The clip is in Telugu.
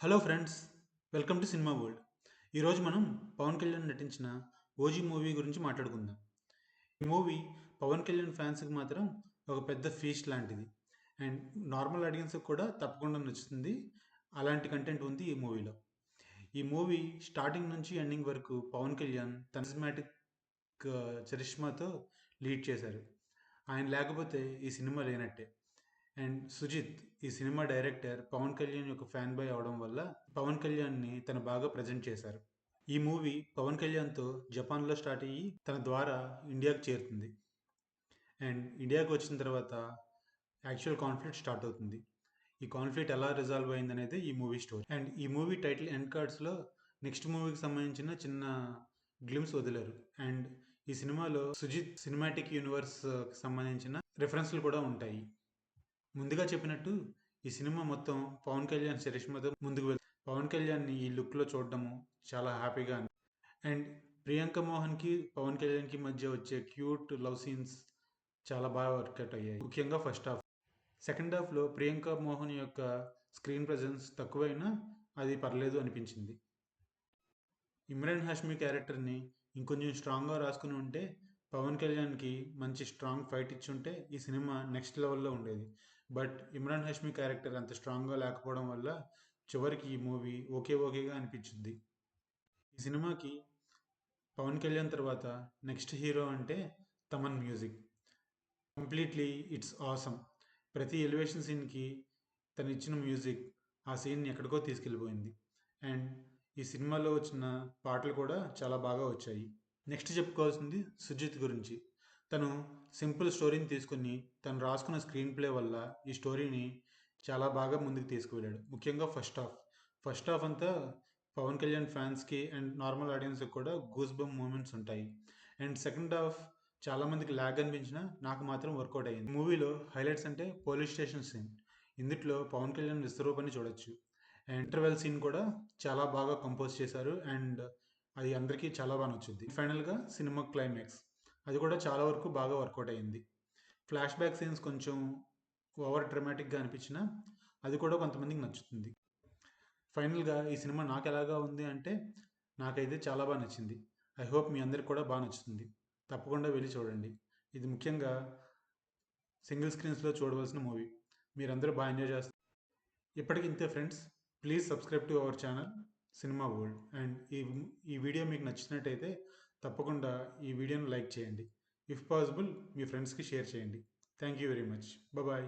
Hello friends, welcome to cinema world. ఈరోజు మనం పవన్ కళ్యాణ్ నటించిన ఓజీ మూవీ గురించి మాట్లాడుకుందాం. ఈ మూవీ పవన్ కళ్యాణ్ ఫ్యాన్స్కి మాత్రం ఒక పెద్ద ఫీస్ట్ లాంటిది. అండ్ నార్మల్ ఆడియన్స్కి కూడా తప్పకుండా నచ్చుతుంది. అలాంటి కంటెంట్ ఉంది ఈ మూవీలో. ఈ మూవీ స్టార్టింగ్ నుంచి ఎండింగ్ వరకు పవన్ కళ్యాణ్ తన సినిమాటిక్ చరిష్మాతో లీడ్ చేశారు. ఆయన లేకపోతే ఈ సినిమా లేనట్టే. అండ్ సుజిత్ ఈ సినిమా డైరెక్టర్ పవన్ కళ్యాణ్ యొక్క ఫ్యాన్ బాయ్ అవడం వల్ల పవన్ కళ్యాణ్ని తను బాగా ప్రజెంట్ చేశారు. ఈ మూవీ పవన్ కళ్యాణ్తో జపాన్లో స్టార్ట్ అయ్యి తన ద్వారా ఇండియాకి చేరుతుంది. అండ్ ఇండియాకి వచ్చిన తర్వాత యాక్చువల్ కాన్ఫ్లిక్ట్ స్టార్ట్ అవుతుంది. ఈ కాన్ఫ్లిక్ట్ ఎలా రిజాల్వ్ అయింది అనేది ఈ మూవీ స్టోరీ. అండ్ ఈ మూవీ టైటిల్ ఎండ్ కార్డ్స్లో నెక్స్ట్ మూవీకి సంబంధించిన చిన్న గ్లిమ్స్ వదిలారు. అండ్ ఈ సినిమాలో సుజిత్ సినిమాటిక్ యూనివర్స్ సంబంధించిన రిఫరెన్స్లు కూడా ఉంటాయి. ముందుగా చెప్పినట్టు ఈ సినిమా మొత్తం పవన్ కళ్యాణ్ చరిష్మాతో ముందుకు వెళ్తుంది. పవన్ కళ్యాణ్ని ఈ లుక్లో చూడడము చాలా హ్యాపీగా. అండ్ ప్రియాంక మోహన్కి పవన్ కళ్యాణ్కి మధ్య వచ్చే క్యూట్ లవ్ సీన్స్ చాలా బాగా వర్కౌట్ అయ్యాయి, ముఖ్యంగా ఫస్ట్ హాఫ్. సెకండ్ హాఫ్లో ప్రియాంక మోహన్ యొక్క స్క్రీన్ ప్రజెన్స్ తక్కువైనా అది పర్లేదు అనిపించింది. ఇమ్రాన్ హాష్మి క్యారెక్టర్ని ఇంకొంచెం స్ట్రాంగ్గా రాసుకుని ఉంటే, పవన్ కళ్యాణ్కి మంచి స్ట్రాంగ్ ఫైట్ ఇచ్చి ఉంటే ఈ సినిమా నెక్స్ట్ లెవెల్లో ఉండేది. బట్ ఇమ్రాన్ హాష్మి క్యారెక్టర్ అంత స్ట్రాంగ్గా లేకపోవడం వల్ల చివరికి ఈ మూవీ ఓకేగా అనిపించింది. ఈ సినిమాకి పవన్ కళ్యాణ్ తర్వాత నెక్స్ట్ హీరో అంటే Thaman music. Completely it's awesome. ప్రతి ఎలివేషన్ సీన్కి తను ఇచ్చిన మ్యూజిక్ ఆ సీన్ని ఎక్కడికో తీసుకెళ్ళిపోయింది. అండ్ ఈ సినిమాలో వచ్చిన పాటలు కూడా చాలా బాగా వచ్చాయి. నెక్స్ట్ చెప్పుకోవాల్సింది సుజిత్ గురించి. తను సింపుల్ స్టోరీని తీసుకుని తను రాసుకున్న స్క్రీన్ ప్లే వల్ల ఈ స్టోరీని చాలా బాగా ముందుకు తీసుకువెళ్ళాడు. ముఖ్యంగా ఫస్ట్ హాఫ్ అంతా పవన్ కళ్యాణ్ ఫ్యాన్స్కి అండ్ నార్మల్ ఆడియన్స్కి కూడా గూస్ బమ్ మూమెంట్స్ ఉంటాయి. అండ్ సెకండ్ హాఫ్ చాలామందికి ల్యాగ్ అనిపించినా నాకు మాత్రం వర్కౌట్ అయ్యింది. మూవీలో హైలైట్స్ అంటే పోలీస్ స్టేషన్ సీన్. ఇందులో పవన్ కళ్యాణ్ విశ్వరూపాన్ని చూడొచ్చు. అండ్ ఇంటర్వెల్ సీన్ కూడా చాలా బాగా కంపోజ్ చేశారు. అండ్ అది అందరికీ చాలా బాగా నచ్చుద్ది. ఫైనల్గా సినిమా క్లైమాక్స్ అది కూడా చాలా వరకు బాగా వర్కౌట్ అయ్యింది. ఫ్లాష్ బ్యాక్ సీన్స్ కొంచెం ఓవర్ డ్రమాటిక్గా అనిపించినా అది కూడా కొంతమందికి నచ్చుతుంది. ఫైనల్గా ఈ సినిమా నాకు ఎలాగా ఉంది అంటే, నాకైతే చాలా బాగా నచ్చింది. ఐ హోప్ మీ అందరికి కూడా బాగా నచ్చుతుంది. తప్పకుండా వెళ్ళి చూడండి. ఇది ముఖ్యంగా సింగిల్ స్క్రీన్స్లో చూడవలసిన మూవీ. మీరందరూ బాగా ఎంజాయ్ చేస్తారు. ఇప్పటికి ఇంతే friends. Please subscribe to our channel cinema world. And ఈ వీడియో మీకు నచ్చినట్టయితే తప్పకుండా ఈ వీడియోని లైక్ చేయండి. ఇఫ్ పాసిబుల్ మీ ఫ్రెండ్స్కి షేర్ చేయండి. Thank you very much. Bye.